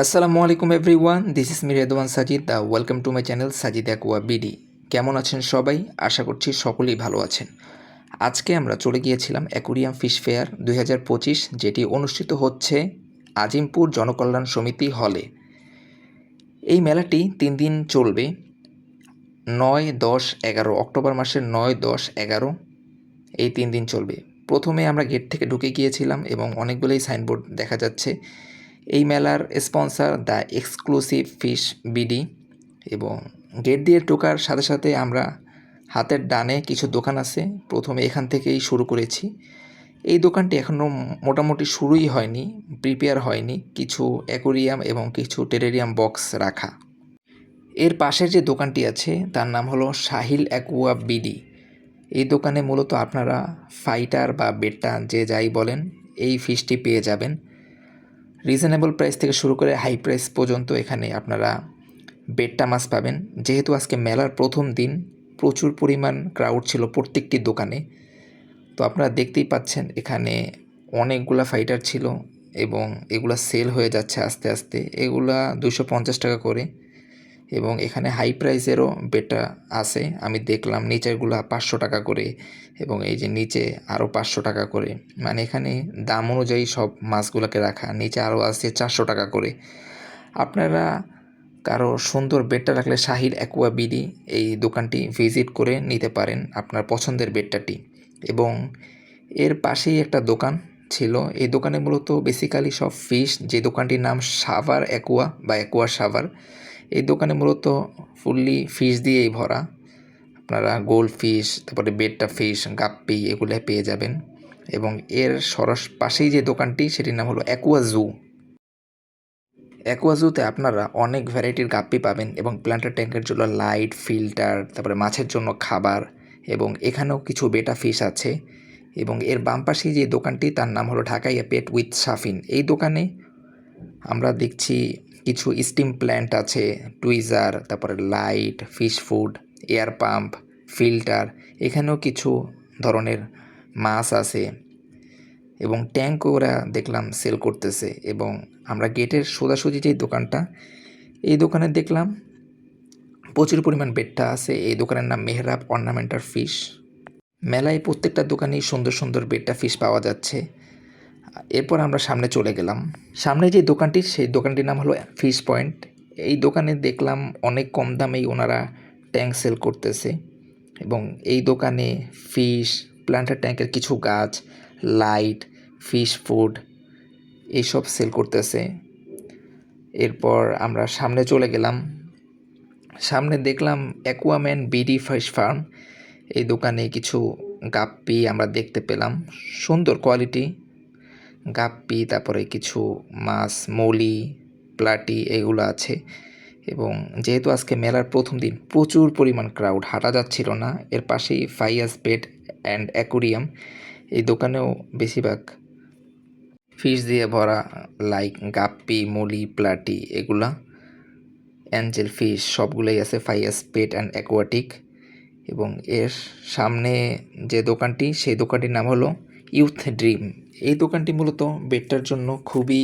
আসসালামু আলাইকুম everyone, this is me Redwan Sajid. Welcome to my channel Sajid aqua BD. কেমন আছেন সবাই? আশা করছি সকলেই ভালো আছেন। আজকে আমরা চলে গিয়েছিলাম অ্যাকুরিয়াম ফিশ ফেয়ার 2025, যেটি অনুষ্ঠিত হচ্ছে আজিমপুর জনকল্যাণ সমিতি হলে। এই মেলাটি 3 দিন চলবে, 9, 10, 11 অক্টোবর মাসের 9, 10, 11 এই 3 দিন চলবে। প্রথমে আমরা গেট থেকে ঢুকে গিয়েছিলাম এবং অনেকগুলোই সাইনবোর্ড দেখা যাচ্ছে। এই মেলার sponsor the exclusive fish BD. এবং গেট দিয়ে ঢোকার সাথে সাথে আমরা হাতের ডানে কিছু দোকান আছে, প্রথমে এখান থেকেই শুরু করেছি। এই দোকানটি এখনও মোটামুটি শুরুই হয়নি, প্রিপেয়ার হয়নি, কিছু অ্যাকোরিয়াম এবং কিছু টেরেরিয়াম বক্স রাখা। এর পাশের যে দোকানটি আছে তার নাম হলো সাহিল অ্যাকোয়া বিডি। এই দোকানে মূলত আপনারা ফাইটার বা বেটা যে যাই বলেন এই ফিশটি পেয়ে যাবেন। রিজনেবল প্রাইস থেকে শুরু করে হাই প্রাইস পর্যন্ত এখানে আপনারা বেট্টা মাছ পাবেন। যেহেতু আজকে মেলার প্রথম দিন, প্রচুর পরিমাণ ক্রাউড ছিল প্রত্যেকটি দোকানে। তো আপনারা দেখতেই পাচ্ছেন এখানে অনেকগুলা ফাইটার ছিল এবং এগুলা সেল হয়ে যাচ্ছে আস্তে আস্তে। এগুলা 250 টাকা করে এবং এখানে হাই প্রাইসেরও বেটা আছে। আমি দেখলাম নিচেরগুলা 500 টাকা করে এবং এই যে নিচে আরও 500 টাকা করে। মানে এখানে দাম অনুযায়ী সব মাছগুলোকে রাখা। নিচে আরও আছে 400 টাকা করে। আপনারা কারো সুন্দর বেডটা রাখলে সাহিল অ্যাকোয়া বিডি এই দোকানটি ভিজিট করে নিতে পারেন আপনার পছন্দের বেডটাটি। এবং এর পাশেই একটা দোকান ছিল। এই দোকানে মূলত বেসিক্যালি সব ফিশ, যে দোকানটির নাম সাভার অ্যাকোয়া বা অ্যাকোয়া সাভার। এই দোকানে মূলত ফুললি ফিশ দিয়েই ভরা। আপনারা গোল্ড ফিশ, তারপরে বেট্টা ফিশ, গাপ্পি এগুলো পেয়ে যাবেন। এবং এর পাশেই যে দোকানটি সেটির নাম হলো অ্যাকোয়া জু। অ্যাকোয়া জুতে আপনারা অনেক ভ্যারাইটির গাপ্পি পাবেন এবং প্ল্যান্টার ট্যাঙ্কের জন্য লাইট, ফিল্টার, তারপরে মাছের জন্য খাবার এবং এখানেও কিছু বেটা ফিশ আছে। এবং এর বাম পাশেই যে দোকানটি তার নাম হলো ঢাকাইয়া পেট উইথ সাফিন। এই দোকানে আমরা দেখছি কিছু স্টিম প্ল্যান্ট আছে, টুইজার, তারপরে light, fish food, air pump, filter, এখানেও কিছু ধরনের মাছ আছে এবং ট্যাঙ্কও ওরা দেখলাম সেল করতেছে। এবং আমরা গেটের সোজাসুজি যে দোকানটা, এই দোকানে দেখলাম প্রচুর পরিমাণ বেট্টা আছে। এই দোকানের নাম মেহরাব অর্নামেন্টাল ফিশ। মেলায় প্রত্যেকটা দোকানেই সুন্দর সুন্দর বেট্টা ফিশ পাওয়া যাচ্ছে। এরপর আমরা সামনে চলে গেলাম। সামনে যে দোকানটি, সেই দোকানটির নাম হলো ফিশ পয়েন্ট। এই দোকানে দেখলাম অনেক কম দামেই ওনারা ট্যাঙ্ক সেল করতেছে এবং এই দোকানে ফিশ, প্ল্যান্টার ট্যাঙ্কের কিছু গাছ, লাইট, ফিশ ফুড এইসব সেল করতেছে। এরপর আমরা সামনে চলে গেলাম। সামনে দেখলাম অ্যাকুয়াম্যান বিডি ফিশ ফার্ম। এই দোকানে কিছু গাপ্পি আমরা দেখতে পেলাম, সুন্দর কোয়ালিটি গাপ্পি, তারপরে কিছু মাছ, মৌলি, প্লাটি এগুলো আছে। এবং যেহেতু আজকে মেলার প্রথম দিন, প্রচুর পরিমাণ ক্রাউড, হাঁটা যাচ্ছিল না। এর পাশেই ফাইয়াস পেট অ্যান্ড অ্যাকুরিয়াম। এই দোকানেও বেশিরভাগ ফিশ দিয়ে ভরা, লাইক গাপ্পি, মলি, প্লাটি এগুলা, অ্যাঞ্জেল ফিশ সবগুলোই আছে ফাইয়াস পেট অ্যান্ড অ্যাকোয়াটিক। এবং এর সামনে যে দোকানটি, সেই দোকানটির নাম হলো ইউথ ড্রিম। এই দোকানটি মূলত বেডটার জন্য খুবই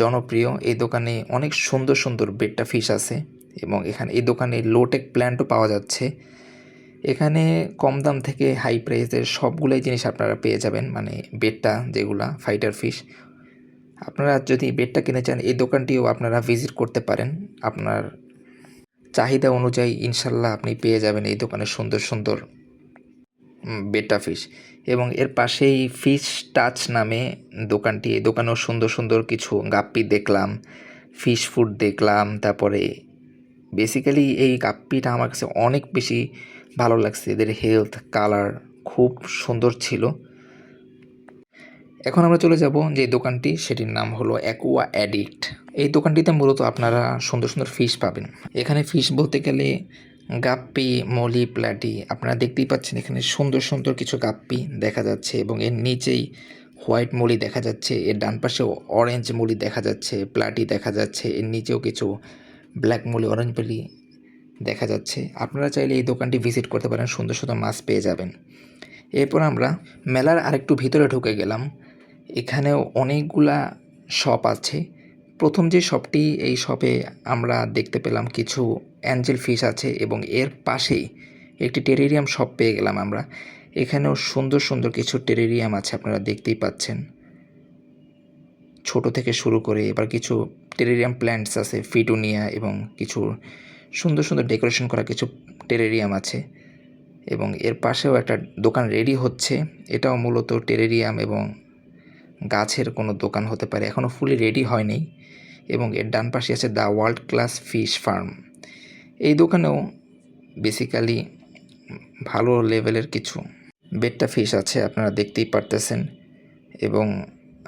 জনপ্রিয়। এই দোকানে অনেক সুন্দর সুন্দর বেডটা ফিশ আছে এবং এখানে এই দোকানে লোটেক প্ল্যান্টও পাওয়া যাচ্ছে। এখানে কম দাম থেকে হাই প্রাইসের সবগুলোই জিনিস আপনারা পেয়ে যাবেন, মানে বেডটা যেগুলা ফাইটার ফিশ। আপনারা যদি বেডটা কিনে চান, এই দোকানটিও আপনারা ভিজিট করতে পারেন। আপনার চাহিদা অনুযায়ী ইনশাল্লাহ আপনি পেয়ে যাবেন এই দোকানে সুন্দর সুন্দর বেটা ফিশ। এবং এর পাশেই ফিশ টাচ নামে দোকানটি। এই দোকানেও সুন্দর সুন্দর কিছু গাপ্পি দেখলাম, ফিশ ফুড দেখলাম। তারপরে বেসিক্যালি এই গাপ্পিটা আমার কাছে অনেক বেশি ভালো লাগছে, এদের হেলথ, কালার খুব সুন্দর ছিল। এখন আমরা চলে যাব যে দোকানটি, সেটির নাম হলো অ্যাকোয়া অ্যাডিক্ট। এই দোকানটিতে মূলত আপনারা সুন্দর সুন্দর ফিশ পাবেন। এখানে ফিশ বলতে গেলে গাপ্পি, মলি, প্লাটি আপনারা দেখতেই পাচ্ছেন। এখানে সুন্দর সুন্দর কিছু গাপ্পি দেখা যাচ্ছে এবং এর নিচেই হোয়াইট মলি দেখা যাচ্ছে, এর ডান পাশেও অরেঞ্জ মলি দেখা যাচ্ছে, প্লাটি দেখা যাচ্ছে, এর নিচেও কিছু ব্ল্যাক মলি, অরেঞ্জ মলি দেখা যাচ্ছে। আপনারা চাইলে এই দোকানটি ভিজিট করতে পারেন, সুন্দর সুন্দর মাছ পেয়ে যাবেন। এরপর আমরা মেলার আরেকটু ভিতরে ঢুকে গেলাম। এখানেও অনেকগুলা শপ আছে, প্রথম যে শপটি, এই শপে আমরা দেখতে পেলাম কিছু অ্যাঞ্জেল ফিশ আছে এবং এর পাশেই একটি টেরেরিয়াম শপ পেয়ে গেলাম আমরা। এখানেও সুন্দর সুন্দর কিছু টেরেরিয়াম আছে, আপনারা দেখতেই পাচ্ছেন, ছোট থেকে শুরু করে। এবার কিছু টেরেরিয়াম প্ল্যান্টস আছে, ফিটুনিয়া, এবং কিছু সুন্দর সুন্দর ডেকোরেশন করা কিছু টেরেরিয়াম আছে। এবং এর পাশেও একটা দোকান রেডি হচ্ছে, এটাও মূলত টেরেরিয়াম এবং গাছের কোনো দোকান হতে পারে, এখনও ফুলি রেডি হয়নি। এবং এর ডান পাশে আছে the world class fish farm. এই দোকানেও বেসিক্যালি ভালো লেভেলের কিছু বেট্টা ফিশ আছে, আপনারা দেখতেই পারতেছেন। এবং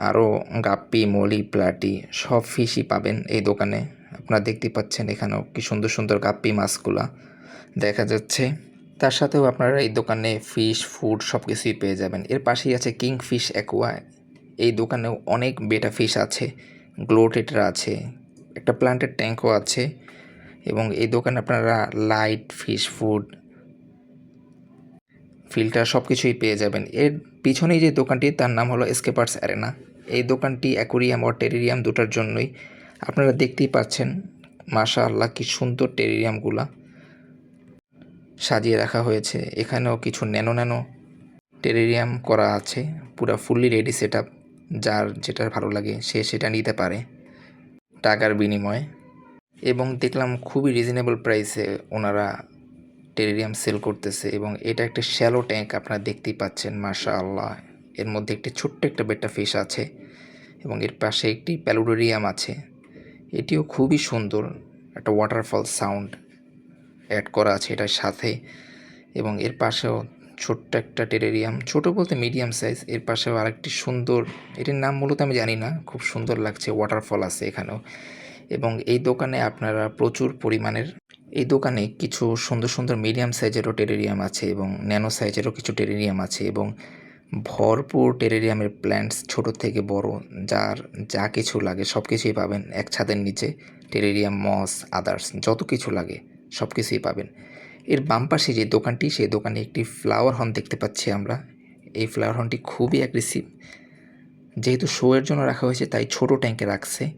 আরও গাপ্পি, মলি, প্লাটি সব ফিশই পাবেন এই দোকানে। আপনারা দেখতেই পাচ্ছেন এখানেও কি সুন্দর সুন্দর গাপ্পি মাছগুলা দেখা যাচ্ছে। তার সাথেও আপনারা এই দোকানে ফিশ, ফুড সব কিছুই পেয়ে যাবেন। এর পাশেই আছে কিং ফিশ অ্যাকোয়া। এই দোকানেও অনেক বেটা ফিশ আছে, গ্লোটেটরা আছে, একটা প্লান্টের ট্যাঙ্কও আছে। এবং এই দোকানে আপনারা লাইট, ফিশ ফুড, ফিল্টার সব কিছুই পেয়ে যাবেন। এর পিছনেই যে দোকানটি, তার নাম হলো এস্কেপার্স অ্যারেনা। এই দোকানটি অ্যাকোরিয়াম ও টেরেরিয়াম দুটার জন্যই। আপনারা দেখতেই পাচ্ছেন মাশাআল্লাহ কি সুন্দর টেরেরিয়ামগুলা সাজিয়ে রাখা হয়েছে। এখানেও কিছু ন্যানো ন্যানো টেরেরিয়াম করা আছে, পুরো ফুললি রেডি সেট আপ। যার যেটা ভালো লাগে সে সেটা নিতে পারে টাকার বিনিময়ে। এবং দেখলাম খুবই রিজনেবল প্রাইসে ওনারা টেরেরিয়াম সেল করতেছে। এবং এটা একটা শ্যালো ট্যাঙ্ক, আপনারা দেখতেই পাচ্ছেন মাশাআল্লাহ। এর মধ্যে একটি ছোট্ট একটা বেটা ফিশ আছে এবং এর পাশে একটি প্যালুডোরিয়াম আছে, এটিও খুবই সুন্দর, একটা ওয়াটারফল সাউন্ড অ্যাড করা আছে এটার সাথে। এবং এর পাশেও ছোট্ট একটা টেরেরিয়াম, ছোট বলতে মিডিয়াম সাইজ। এর পাশেও আরেকটি সুন্দর, এটির নাম মূলত আমি জানি না, খুব সুন্দর লাগছে, ওয়াটারফল আছে এখানেও। এবং এই দোকানে আপনারা প্রচুর পরিমাণের, এই দোকানে কিছু সুন্দর সুন্দর মিডিয়াম সাইজেরও টেরেরিয়াম আছে এবং ন্যানো সাইজেরও কিছু টেরেরিয়াম আছে। এবং ভরপুর টেরেরিয়ামের প্ল্যান্টস, ছোট থেকে বড়, যার যা কিছু লাগে সব কিছুই পাবেন এক ছাদের নিচে। টেরেরিয়াম, মস, আদার্স যত কিছু লাগে সব কিছুই পাবেন। এর বাম পাশে যে দোকানটি, সেই দোকানে একটি ফ্লাওয়ার হর্ন দেখতে পাচ্ছি আমরা। এই ফ্লাওয়ার হর্নটি খুবই অ্যাগ্রেসিভ, যেহেতু শোয়ের জন্য রাখা হয়েছে তাই ছোট ট্যাঙ্কে রাখছে।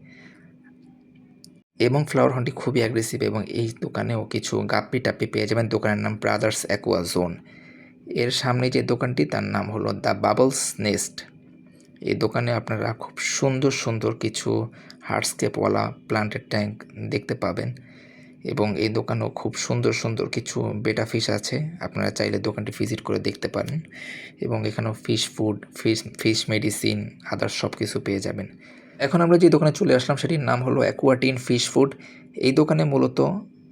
এবং ফ্লাওয়ার হর্নটি খুবই অ্যাগ্রেসিভ। এবং এই দোকানেও কিছু গাপ্পি টাপ্পি পেয়ে যাবেন। দোকানের নাম ব্রাদার্স অ্যাকোয়া জোন। এর সামনে যে দোকানটি, তার নাম হলো দ্য বাবলস নেস্ট। এই দোকানে আপনারা খুব সুন্দর সুন্দর কিছু হার্ডস্কেপওয়ালা প্লান্টের ট্যাঙ্ক দেখতে পাবেন। এবং এই দোকানেও খুব সুন্দর সুন্দর কিছু বেটা ফিশ আছে, আপনারা চাইলে দোকানটি ভিজিট করে দেখতে পারেন। এবং এখানেও fish food, fish medicine, others সব কিছু পেয়ে যাবেন। এখন আমরা যে দোকানে চলে আসলাম সেটির নাম হলো অ্যাকুয়াটিন ফিশ ফুড। এই দোকানে মূলত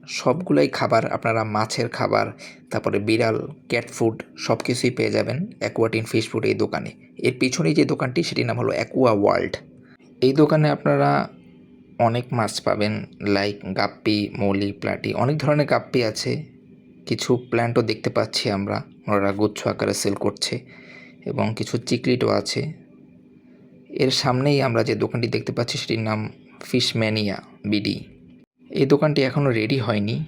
সবগুলাই খাবার, আপনারা মাছের খাবার, তারপরে বিড়াল, ক্যাট ফুড সব কিছুই পেয়ে যাবেন অ্যাকুয়াটিন ফিশ ফুড এই দোকানে। এর পিছনেই যে দোকানটি, সেটির নাম হলো অ্যাকুয়া ওয়ার্ল্ড। এই দোকানে আপনারা অনেক মাছ পাবেন, লাইক গাপ্পি, মলি, প্লাটি, অনেক ধরনের গাপ্পি আছে। কিছু প্ল্যান্টও দেখতে পাচ্ছি আমরা, ওনারা গুচ্ছ আকারে সেল করছে। এবং কিছু চিকলিটও আছে। এর সামনেই আমরা যে দোকানটি দেখতে পাচ্ছি সেটির নাম ফিশ ম্যানিয়া বিডি। এই দোকানটি এখনও রেডি হয়নি।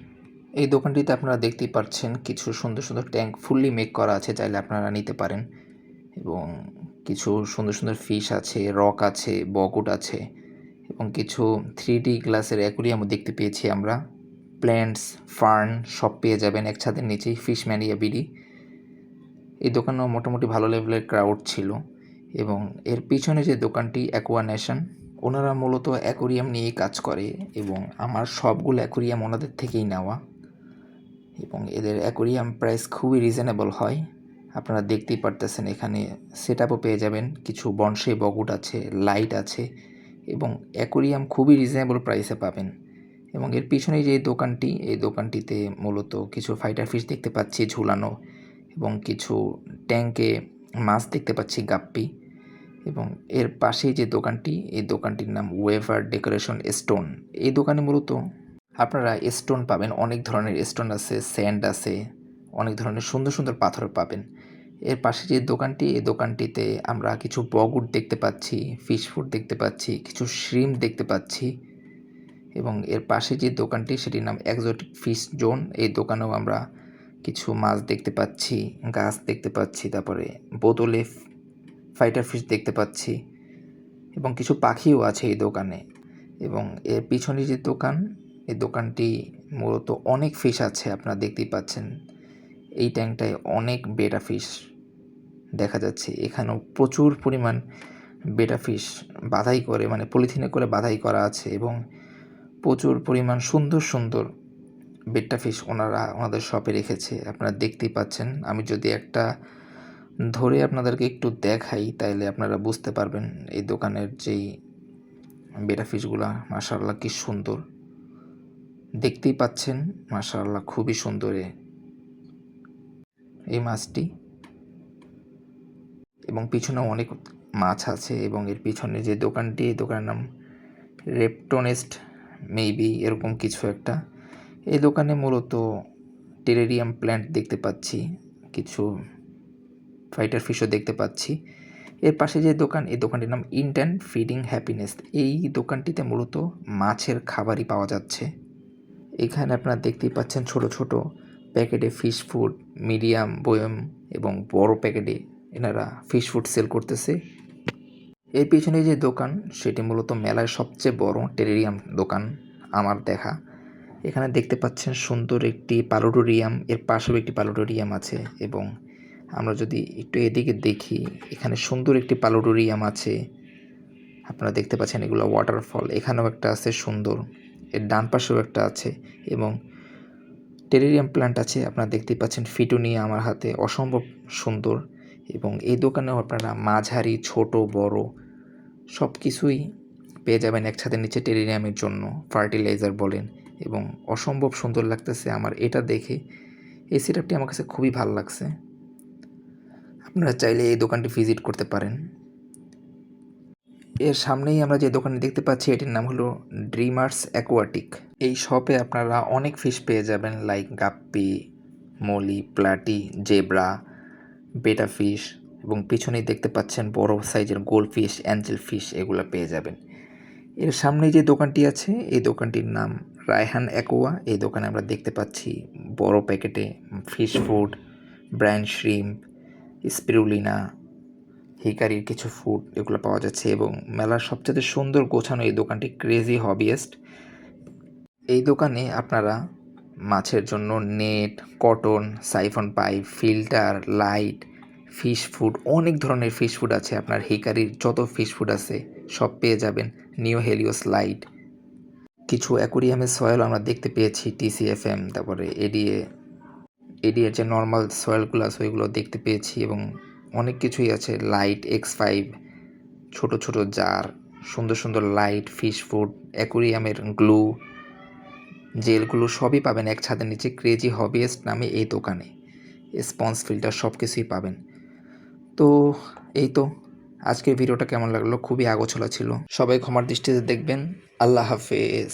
এই দোকানটিতে আপনারা দেখতেই পাচ্ছেন কিছু সুন্দর সুন্দর ট্যাঙ্ক ফুললি মেক করা আছে, চাইলে আপনারা নিতে পারেন। এবং কিছু সুন্দর সুন্দর ফিশ আছে, রক আছে, বকুট আছে, এবং কিছু 3D গ্লাসের অ্যাকুরিয়ামও দেখতে পেয়েছি আমরা। প্ল্যান্টস, ফার্ন সব পেয়ে যাবেন এক ছাদের নিচেই, ফিশ ম্যানিয়া বিডি। এই দোকানেও মোটামুটি ভালো লেভেলের ক্রাউড ছিল। এবং এর পিছনে যে দোকানটি অ্যাকোয়া নেশন, ওনারা মূলত অ্যাকোরিয়াম নিয়েই কাজ করে এবং আমার সবগুলো অ্যাকোরিয়াম ওনাদের থেকেই নেওয়া। এবং এদের অ্যাকোরিয়াম প্রাইস খুবই রিজনেবল হয়, আপনারা দেখতেই পারতেছেন। এখানে সেট আপও পেয়ে যাবেন, কিছু বনসাই বকুট আছে, লাইট আছে, এবং অ্যাকোরিয়াম খুবই রিজনেবল প্রাইসে পাবেন। এবং এর পিছনেই যে দোকানটি, এই দোকানটিতে মূলত কিছু ফাইটার ফিশ দেখতে পাচ্ছি ঝুলানো, এবং কিছু ট্যাঙ্কে মাছ দেখতে পাচ্ছি গাপ্পি। এবং এর পাশেই যে দোকানটি, এই দোকানটির নাম ওয়েভার ডেকোরেশন স্টোন। এই দোকানে মূলত আপনারা স্টোন পাবেন, অনেক ধরনের স্টোন আছে, স্যান্ড আছে, অনেক ধরনের সুন্দর সুন্দর পাথর পাবেন। এর পাশে যে দোকানটি, এই দোকানটিতে আমরা কিছু বগুট দেখতে পাচ্ছি, ফিশ ফুড দেখতে পাচ্ছি, কিছু শ্রিম্প দেখতে পাচ্ছি। এবং এর পাশে যে দোকানটি, সেটির নাম এক্সোটিক ফিশ জোন। এই দোকানেও আমরা কিছু মাছ দেখতে পাচ্ছি, গাছ দেখতে পাচ্ছি, তারপরে বোতলে ফাইটার ফিশ দেখতে পাচ্ছি, এবং কিছু পাখিও আছে এই দোকানে। এবং এর পিছনে যে দোকান, এই দোকানটি মূলত অনেক ফিশ আছে, আপনারা দেখতেই পাচ্ছেন। এই ট্যাঙ্কটায় অনেক বেটা ফিশ দেখা যাচ্ছে। এখানেও প্রচুর পরিমাণ বেটা ফিশ বাধাই করে, মানে পলিথিনে করে বাধাই করা আছে, এবং প্রচুর পরিমাণ সুন্দর সুন্দর বেটা ফিশ ওনাদের শপে রেখেছে, আপনারা দেখতেই পাচ্ছেন। আমি যদি একটা ধরে আপনাদেরকে একটু দেখাই তাইলে আপনারা বুঝতে পারবেন এই দোকানের যেই বেটা ফিশগুলা মাশাআল্লাহ কি সুন্দর, দেখতেই পাচ্ছেন মাশাআল্লাহ খুবই সুন্দর এই মাছটি। এবং পিছনে অনেক মাছ আছে, এবং এর পিছনে যে দোকানটি, এই দোকানের নাম রেপটোনেস্ট মেবি এরকম কিছু একটা। এই দোকানে মূলত টেরেরিয়াম প্ল্যান্ট দেখতে পাচ্ছি, কিছু ফাইটার ফিশও দেখতে পাচ্ছি। এর পাশে যে দোকান, এই দোকানটির নাম ইন্টেন্ট ফিডিং হ্যাপিনেস। এই দোকানটিতে মূলত মাছের খাবারই পাওয়া যাচ্ছে। এখানে আপনারা দেখতেই পাচ্ছেন ছোট ছোট প্যাকেটে ফিশ ফুড, মিডিয়াম বয়ম এবং বড় প্যাকেটে এনারা ফিশ ফুড সেল করতেছে। এর পিছনে যে দোকান, সেটি মূলত মেলায় সবচেয়ে বড় টেরেরিয়াম দোকান আমার দেখা। এখানে দেখতে পাচ্ছেন সুন্দর একটি প্যালোটোরিয়াম, এর পাশেও একটি প্যালোটোরিয়াম আছে, এবং আমরা যদি একটু এদিকে দেখি, এখানে সুন্দর একটি প্যালোটোরিয়াম আছে, আপনারা দেখতে পাচ্ছেন। এগুলো ওয়াটারফল, এখানেও একটা আছে সুন্দর, এর ডান পাশেও একটা আছে, এবং টেরেরিয়াম প্ল্যান্ট আছে, আপনারা দেখতেই পাচ্ছেন। ফিটুনিয়া আমার হাতে অসম্ভব সুন্দর। এবং এই দোকানেও আপনারা মাঝারি, ছোট, বড় সব কিছুই পেয়ে যাবেন এক ছাদের নিচে টেরেরিয়ামের জন্য, ফার্টিলাইজার বলেন, এবং অসম্ভব সুন্দর লাগতেছে আমার এটা দেখে। এই সেটআপটি আমার কাছে খুবই ভালো লাগছে। আপনারা চাইলে এই দোকানটি ভিজিট করতে পারেন। এর সামনেই আমরা যে দোকানটি দেখতে পাচ্ছি, এটির নাম হলো ড্রিমার্স অ্যাকোয়াটিক। এই শপে আপনারা অনেক ফিশ পেয়ে যাবেন, লাইক গাপ্পি, মলি, প্লাটি, জেব্রা, বেটা ফিশ, এবং পিছনেই দেখতে পাচ্ছেন বড় সাইজের গোল্ড ফিশ, অ্যাঞ্জেল ফিশ, এগুলো পেয়ে যাবেন। এর সামনে যে দোকানটি আছে, এই দোকানটির নাম রায়হান অ্যাকোয়া। এই দোকানে আমরা দেখতে পাচ্ছি বড় প্যাকেটে fish food, brand shrimp, spirulina, হিকারির কিছু ফুড এগুলো পাওয়া যাচ্ছে। এবং মেলার সবচেয়ে সুন্দর গোছানো এই দোকানটি ক্রেজি হবিয়েস্ট। এই দোকানে আপনারা মাছের জন্য net, cotton, siphon pipe, filter, light, fish food, অনেক ধরনের ফিশ ফুড আছে। আপনার হিকারির যত ফিশ ফুড আছে সব পেয়ে যাবেন। নিও হেলিওস লাইট, কিছু অ্যাকোরিয়ামের সয়েল আমরা দেখতে পেয়েছি, TCFM, তারপরে এডিএর যে নর্মাল সয়েলগুলো আছে ওইগুলো দেখতে পেয়েছি, এবং অনেক কিছুই আছে। লাইট X5, ছোট ছোট জার, সুন্দর সুন্দর লাইট, ফিশ ফুড, অ্যাকোরিয়ামের গ্লু, জেলগুলো সবই পাবেন এক ছাদের নিচে ক্রেজি হবিয়েস্ট নামে এই দোকানে। স্পঞ্জ, ফিল্টার সব কিছুই পাবেন। তো এই তো আজকের ভিডিওটা কেমন লাগলো, খুবই আগোছালো ছিল, সবাই ক্ষমার দৃষ্টিতে দেখবেন। আল্লাহ হাফেজ।